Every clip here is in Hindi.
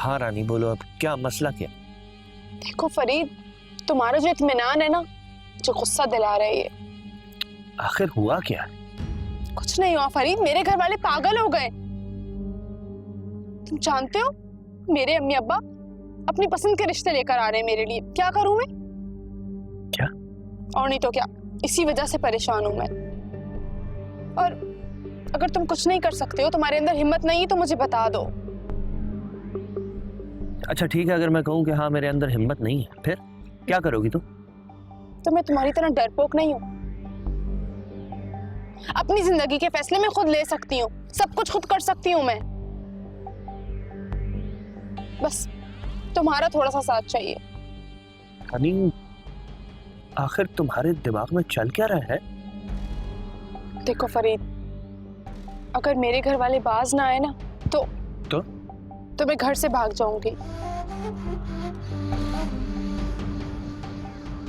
हाँ रानी बोलो, अब क्या मसला क्या? देखो फरीद, तुम्हारा जो इत्मीनान है ना, जो गुस्सा दिला रहा है ये। आखिर हुआ क्या? कुछ नहीं हुआ फरीद, मेरे घर वाले पागल हो गए। तुम जानते हो, मेरे अम्मी अब्बा अपनी पसंद के रिश्ते लेकर आ रहे हैं मेरे लिए। क्या करूं मैं? क्या? और नहीं तो क्या, इसी वजह से परेशान हूं मैं। और अगर तुम कुछ नहीं कर सकते हो, तुम्हारे अंदर हिम्मत नहीं है, तो मुझे बता दो। अच्छा ठीक है, अगर मैं कहूँ कि हाँ मेरे अंदर हिम्मत नहीं है, फिर क्या करोगी तुम? तो मैं तुम्हारी तरह डरपोक नहीं हूं। अपनी जिंदगी के फैसले मैं खुद ले सकती हूँ, सब कुछ खुद कर सकती हूँ मैं। बस तुम्हारा थोड़ा सा साथ चाहिए। रानी आखिर तुम्हारे दिमाग में चल क्या रहा है? देखो फरीद, अगर मेरे घर वाले बाज ना आए ना तो मैं घर से भाग जाऊंगी।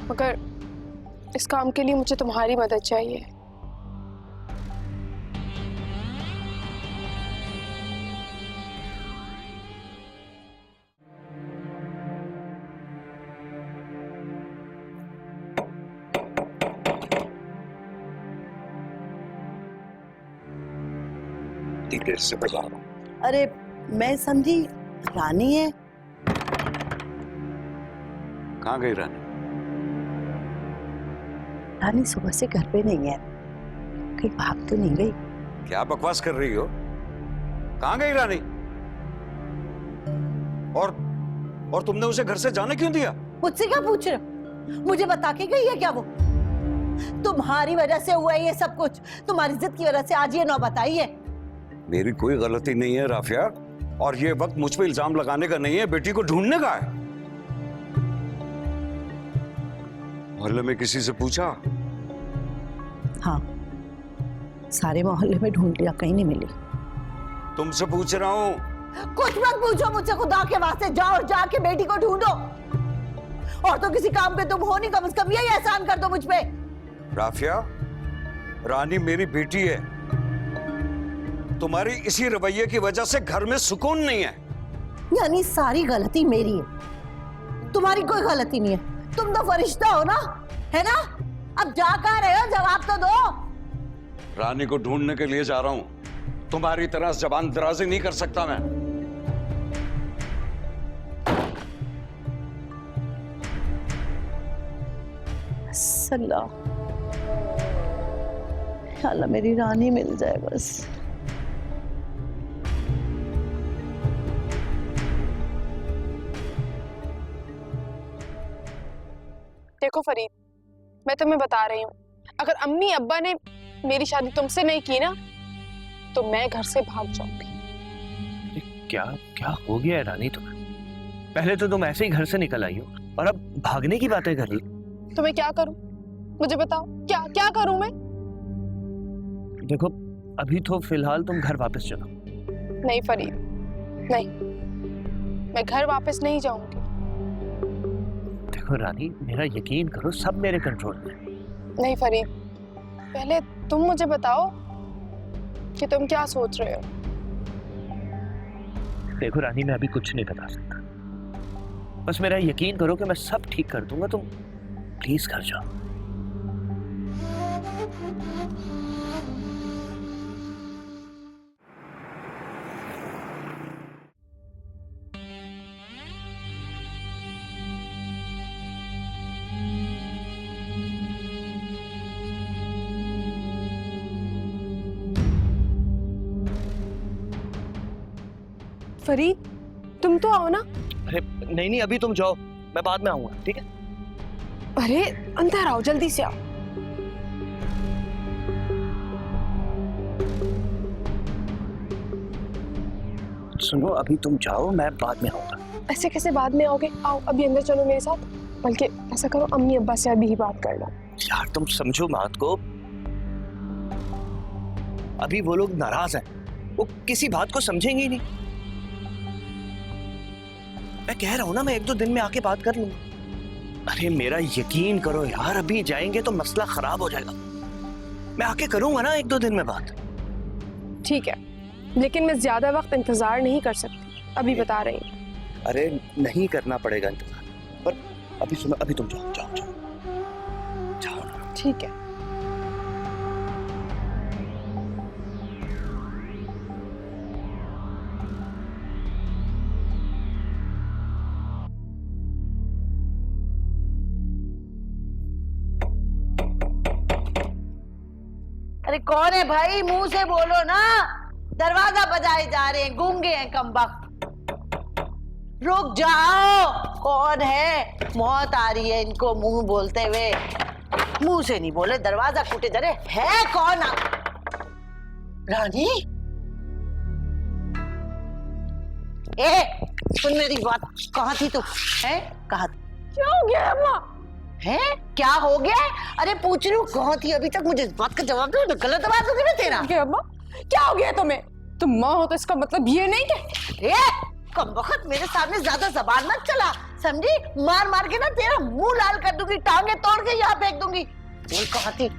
मगर इस काम के लिए मुझे तुम्हारी मदद चाहिए। देर से बजा रहा हूं। अरे मैं समझी रानी है। कहाँ गई रानी? रानी सुबह से घर पे नहीं है, कहीं भाग तो नहीं गई? क्या बकवास कर रही हो? कहाँ गई रानी? और तुमने उसे घर से जाने क्यों दिया? मुझसे क्या पूछ रहे हो? मुझे बता के गई है क्या वो? तुम्हारी वजह से हुआ है ये सब कुछ, तुम्हारी जिद की वजह से आज ये नौबत आई है। मेरी कोई गलती नहीं है राफिया, और ये वक्त मुझ पे इल्जाम लगाने का नहीं है, बेटी को ढूंढने का है। मोहल्ले में किसी से पूछा? हाँ, सारे मोहल्ले में ढूंढ लिया, कहीं नहीं मिली। तुमसे पूछ रहा हूँ। कुछ मत पूछो मुझसे, खुदा के वास्ते जाओ और जाके बेटी को ढूंढो। और तो किसी काम पे तुम हो नहीं, कम से कम यही एहसान कर दो मुझ पे। राफिया, रानी मेरी बेटी है। तुम्हारी इसी रवैये की वजह से घर में सुकून नहीं है। यानी सारी गलती मेरी है, तुम्हारी कोई गलती नहीं है। तुम तो फरिश्ता हो ना, है ना? अब जा कहाँ रहे हो, जवाब तो दो। रानी को ढूंढने के लिए जा रहा हूं। तुम्हारी तरह जबान दराजी नहीं कर सकता मैं। अल्लाह, अल्लाह मेरी रानी मिल जाए बस। देखो फरीद, मैं तुम्हें बता रही हूँ, अगर अम्मी अब्बा ने मेरी शादी तुमसे नहीं की ना, तो मैं घर से भाग जाऊंगी। क्या क्या हो गया है रानी तुम्हें? पहले तो तुम ऐसे ही घर से निकल आई हो और अब भागने की बातें कर रही। तो मैं क्या करूं? मुझे बताओ, क्या क्या करूं मैं? देखो अभी तो फिलहाल तुम घर वापस चलो। नहीं फरीद, नहीं, मैं घर वापस नहीं जाऊंगी। देखो रानी, मेरा यकीन करो, सब मेरे कंट्रोल में। नहीं फरीद, पहले तुम मुझे बताओ कि तुम क्या सोच रहे हो। देखो रानी, मैं अभी कुछ नहीं बता सकता, बस मेरा यकीन करो कि मैं सब ठीक कर दूंगा। तुम प्लीज घर जाओ। फरीद, तुम तो आओ ना। अरे नहीं नहीं, अभी तुम जाओ, मैं बाद में आऊंगा, ठीक है? अरे अंदर आओ, जल्दी से आओ। सुनो, अभी तुम जाओ, मैं बाद में आऊंगा। ऐसे कैसे बाद में आओगे? आओ अभी अंदर चलो मेरे साथ। बल्कि ऐसा करो, अम्मी अब्बा से अभी ही बात कर लो। यार तुम समझो बात को, अभी वो लोग नाराज हैं, वो किसी बात को समझेंगे ही नहीं। मैं कह रहा हूं ना, मैं 1-2 दिन में आके बात कर लूंगा। अरे मेरा यकीन करो यार, अभी जाएंगे तो मसला खराब हो जाएगा। मैं आके करूंगा ना 1-2 दिन में बात। ठीक है, लेकिन मैं ज्यादा वक्त इंतजार नहीं कर सकती, अभी बता रही हूँ। अरे नहीं करना पड़ेगा इंतजार, पर अभी सुनो, अभी तुम जाओ जाओ जाओ जाओ ना। ठीक है। अरे कौन है भाई, मुंह से बोलो ना। दरवाजा बजाए जा रहे हैं, गूंगे हैं कमबख्त। रुक जाओ, कौन है? मौत आ रही है इनको मुंह बोलते हुए। मुंह से नहीं बोले, दरवाजा कूटे जा रहे है। कौन रानी? ए सुन मेरी बात, कहाँ थी तू? है कहाँ? क्या हो गया अम्मा? है क्या हो गया? अरे पूछ रही हूँ कहाँ थी अभी तक, मुझे इस बात का जवाब दो। गलत बात होगी ना तेरा। क्या अम्मा, क्या हो गया तुम्हें? तुम माँ हो तो इसका मतलब ये नहीं कि कमबख्त मेरे सामने ज्यादा जबान मत चला, समझी? मार मार के ना तेरा मुंह लाल कर दूंगी, टांगे तोड़ के यहाँ फेंक दूंगी। बोल कहाँ थी?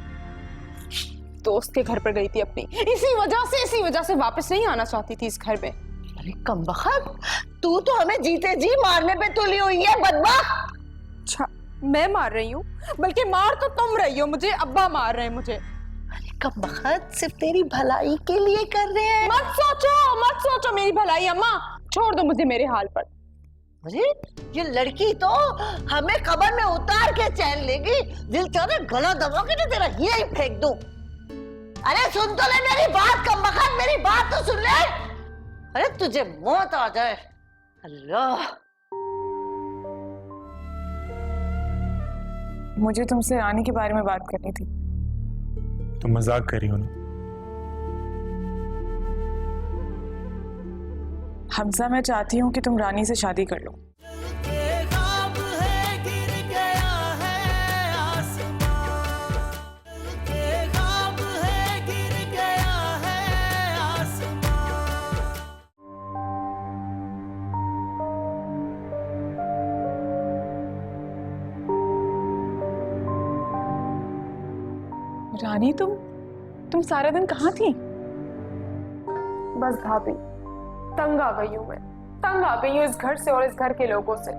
दोस्त के घर पर गई थी अपनी, इसी वजह से वापस नहीं आना चाहती थी इस घर में। अरे कमबख्त, तू तो हमें जीते जी मारने पे तुली हुई है बदबख्त। अच्छा, मैं मार रही हूँ? बल्कि मार तो तुम रही हो मुझे, अब्बा मार रहे हैं मुझे। अरे कमबख्त, सिर्फ तेरी भलाई के लिए कर रहे हैं। मत सोचो मेरी भलाई अम्मा, छोड़ दो मुझे मेरे हाल पर। अरे ये लड़की तो हमें कब्र में उतार के चैन लेगी। दिल चाहे गला दबा के ना तेरा यही फेंक दूं। अरे सुन तो ले मेरी बात कमबख्त, मेरी बात तो सुन ले। अरे तुझे मौत आ जाए। अल्लाह, मुझे तुमसे रानी के बारे में बात करनी थी। तुम मजाक कर रही हो ना? हमजा, मैं चाहती हूँ कि तुम रानी से शादी कर लो। रानी, तुम सारा दिन कहाँ थी? बस भाभी, तंग आ गई हूँ मैं, तंग आ गई हूँ इस घर से और इस घर के लोगों से।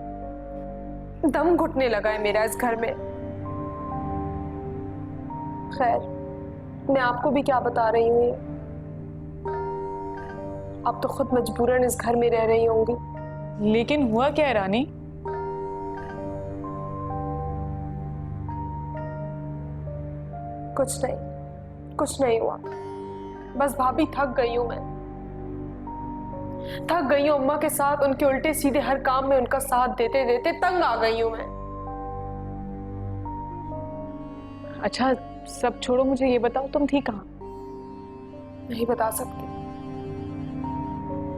दम घुटने लगा है मेरा इस घर में। खैर, मैं आपको भी क्या बता रही हूँ, आप तो खुद मजबूरन इस घर में रह रही होंगी। लेकिन हुआ क्या है रानी? कुछ नहीं हुआ। बस भाभी, थक गई हूँ मैं, थक गई हूँ अम्मा के साथ उनके उल्टे सीधे हर काम में उनका साथ देते देते तंग आ गई हूँ मैं। अच्छा सब छोड़ो, मुझे ये बताओ तुम थी कहाँ? नहीं बता सकती,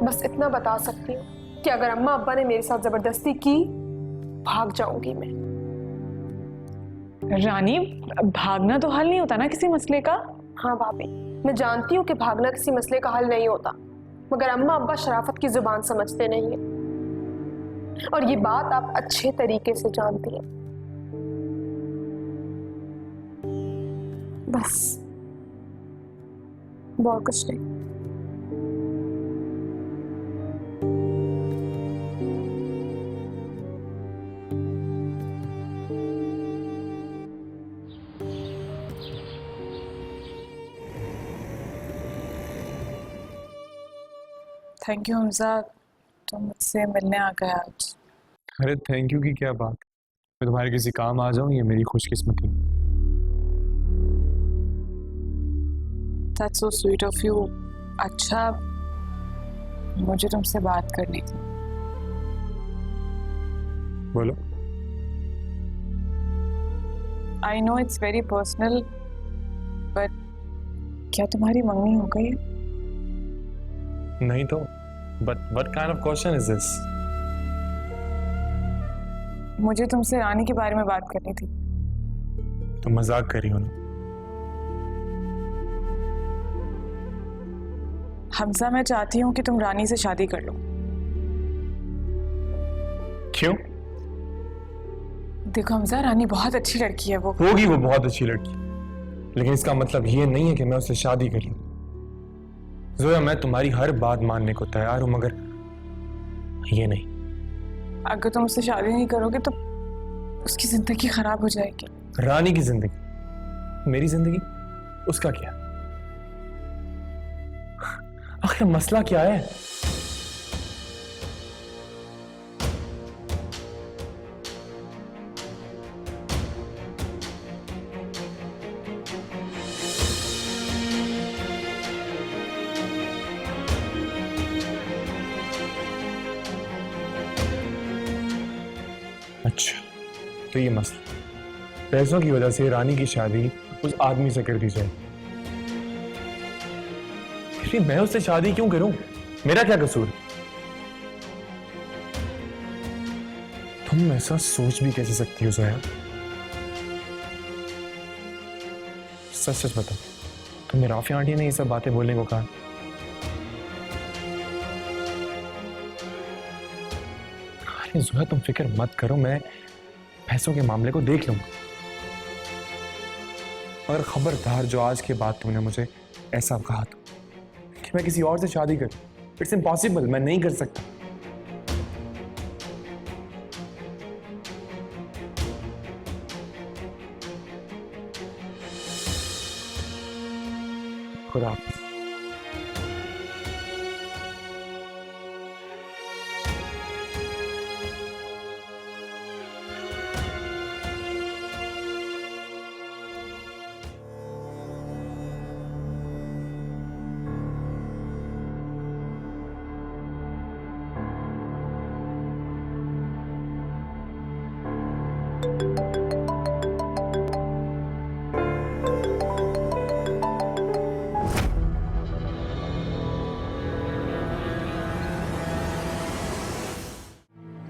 बस इतना बता सकती हूँ कि अगर अम्मा अब्बा ने मेरे साथ जबरदस्ती की, भाग जाऊंगी मैं। रानी, भागना तो हल नहीं होता ना किसी मसले का। हाँ भाभी, मैं जानती हूँ कि भागना किसी मसले का हल नहीं होता, मगर अम्मा अब्बा शराफत की जुबान समझते नहीं है, और ये बात आप अच्छे तरीके से जानती हैं। बस बहुत कुछ नहीं। थैंक यू हमजा, तुम मुझसे मिलने आ गए आज। अरे थैंक यू की क्या बात, मैं तुम्हारे किसी काम आ जाऊं, ये मेरी खुशकिस्मती। That's so sweet of you। अच्छा, मुझे तुमसे बात करनी थी। बोलो। I know it's very personal, but क्या तुम्हारी मंगनी हो गई है? नहीं तो, but what kind of question is this? मुझे तुमसे रानी के बारे में बात करनी थी। तुम मजाक कर रही हो ना? हमजा, मैं चाहती हूँ कि तुम रानी से शादी कर लो। क्यों? देखो हमजा, रानी बहुत अच्छी लड़की है। वो होगी वो बहुत अच्छी लड़की, लेकिन इसका मतलब ये नहीं है कि मैं उससे शादी कर लूं। जोया, मैं तुम्हारी हर बात मानने को तैयार हूं, मगर ये नहीं, अगर तुम उससे शादी नहीं करोगे तो उसकी जिंदगी खराब हो जाएगी। रानी की जिंदगी, मेरी जिंदगी, उसका क्या? आखिर मसला क्या है? अच्छा, तो ये मसला पैसों की वजह से रानी की शादी उस आदमी से कर दी जाए। फिर मैं उससे शादी क्यों करूं? मेरा क्या कसूर? तुम ऐसा सोच भी कैसे सकती हो जोया? सच सच बताओ, तुम्हें राफिया आंटी ने ये सब बातें बोलने को कहा? अरे जोया, तुम फिक्र मत करो, मैं पैसों के मामले को देख लूंगा। मगर खबरदार, जो आज के बाद तुमने मुझे ऐसा कहा तो कि मैं किसी और से शादी करूं, इट्स इम्पॉसिबल, मैं नहीं कर सकता। खुदा हाफिज़।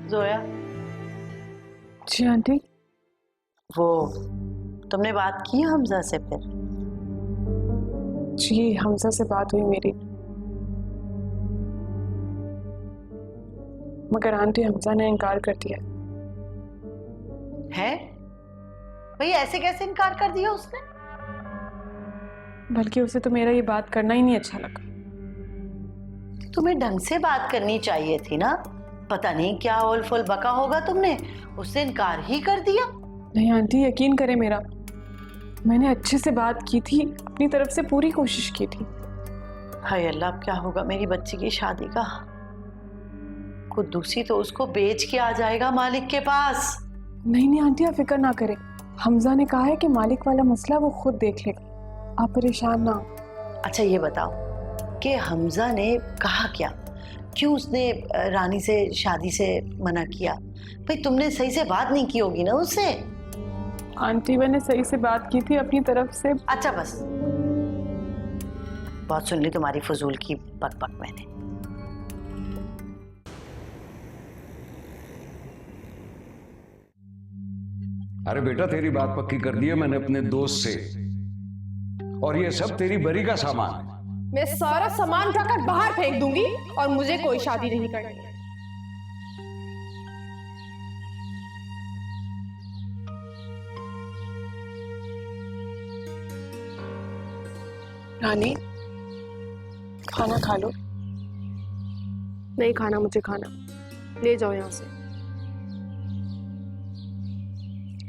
जोया, जी आंटी। वो तुमने बात की है हमजा से फिर? जी हमजा से बात हुई मेरी, मगर आंटी हमजा ने इनकार कर दिया। है भाई, ऐसे कैसे इनकार कर दिया उसने? बल्कि उसे तो मेरा ये बात करना ही नहीं अच्छा लगा। तुम्हें ढंग से बात करनी चाहिए थी ना। पता नहीं क्या ओल फोल बका होगा तुमने, उससे इनकार ही कर दिया। नहीं आंटी, यकीन करें मेरा, मैंने अच्छे से बात की थी, अपनी तरफ से पूरी कोशिश की थी। हाय अल्लाह, अब क्या होगा मेरी बच्ची की शादी का? खुद दूसरी तो उसको बेच के आ जाएगा मालिक के पास। नहीं नहीं आंटी, आप फिक्र ना करें, हमजा ने कहा है कि मालिक वाला मसला वो खुद देख लेगा, आप परेशान ना हो। अच्छा ये बताओ कि हमजा ने कहा क्या? क्यों उसने रानी से शादी से मना किया? भाई तुमने सही से बात नहीं की होगी ना उससे। आंटी मैंने सही से बात की थी अपनी तरफ से। अच्छा बस, बहुत सुन ली तुम्हारी फजूल की बक मैंने। अरे बेटा, तेरी बात पक्की कर दी है मैंने अपने दोस्त से, और ये सब तेरी बरी का सामान है। मैं सारा सामान उठाकर बाहर फेंक दूंगी और मुझे कोई शादी नहीं करनी। रानी, खाना खा लो। नहीं खाना मुझे, खाना ले जाओ यहाँ से।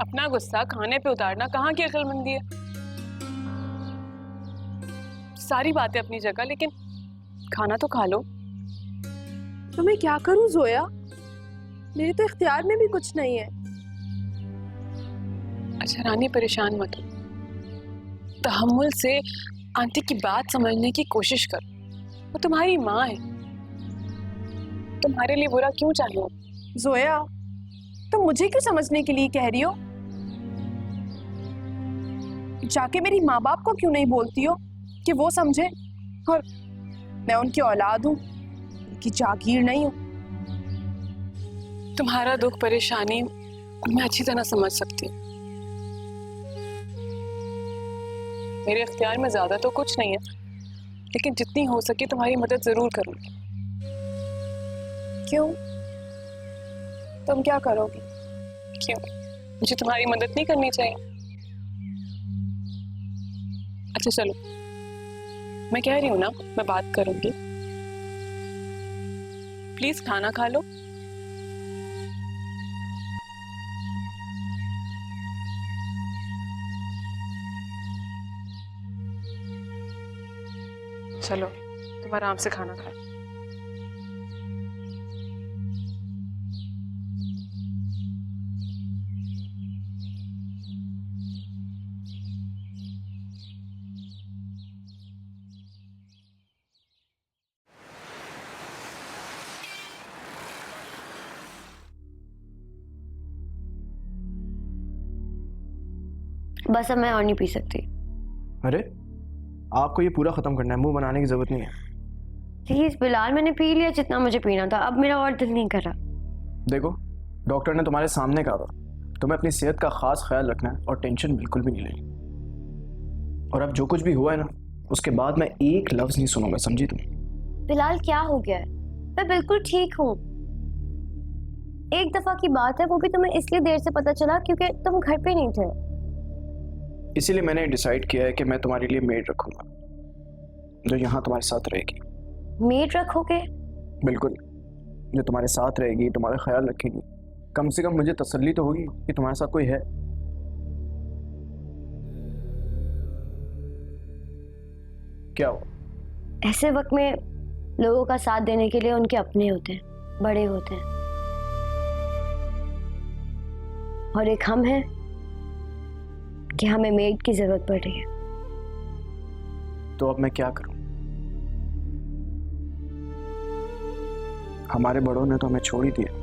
अपना गुस्सा खाने पे उतारना कहाँ की अक्लमंदी है? सारी बातें अपनी जगह, लेकिन खाना तो खा लो। तो मैं क्या करूं जोया, मेरे तो इख्तियार में भी कुछ नहीं है। अच्छा रानी, परेशान मत हो, तहम्मुल से आंटी की बात समझने की कोशिश कर। वो तुम्हारी माँ है, तुम्हारे लिए बुरा क्यों चाहिए? जोया, तुम मुझे क्यों समझने के लिए कह रही हो? जाके मेरी माँ बाप को क्यों नहीं बोलती हो कि वो समझे? और मैं उनकी औलाद हूँ, उनकी जागीर नहीं हूँ। तुम्हारा दुख परेशानी मैं अच्छी तरह समझ सकती हूँ। मेरे इख्तियार में ज्यादा तो कुछ नहीं है, लेकिन जितनी हो सके तुम्हारी मदद जरूर करूंगी। क्यों? तुम क्या करोगी? क्यों, मुझे तुम्हारी मदद नहीं करनी चाहिए? अच्छा चलो, मैं कह रही हूँ ना, मैं बात करूंगी। प्लीज खाना खा लो। चलो तुम आराम से खाना खाओ। बस अब मैं और नहीं पी सकती। अरे आपको ये पूरा खत्म करना है, मुंह बनाने की जरूरत नहीं है। प्लीज बिलाल, मैंने पी लिया जितना मुझे पीना था, अब मेरा और दिल नहीं कर रहा। देखो डॉक्टर ने तुम्हारे सामने कहा था तुम्हें अपनी सेहत का खास ख्याल रखना है और टेंशन बिल्कुल भी नहीं लेनी। और अब जो कुछ भी हुआ है ना, उसके बाद मैं एक लफ्ज नहीं सुनूंगा, समझी तुम? बिलाल क्या हो गया है? मैं बिल्कुल ठीक हूँ। एक दफा की बात है, वो भी तुम्हें इसलिए देर से पता चला क्योंकि तुम घर पे नहीं थे। इसीलिए मैंने डिसाइड किया है कि मैं तुम्हारे लिए मेड रखूंगा जो यहाँ तुम्हारे साथ रहेगी। मेड रखोगे? बिल्कुल, जो तुम्हारे साथ रहेगी, तुम्हारा ख्याल रखेगी। कम से कम मुझे तसल्ली तो होगी कि तुम्हारे साथ कोई है। क्या हो? ऐसे वक्त में लोगों का साथ देने के लिए उनके अपने होते हैं, बड़े होते हैं, और एक हम हैं कि हमें मेड की जरूरत पड़ रही है। तो अब मैं क्या करूं? हमारे बड़ों ने तो हमें छोड़ ही दिया।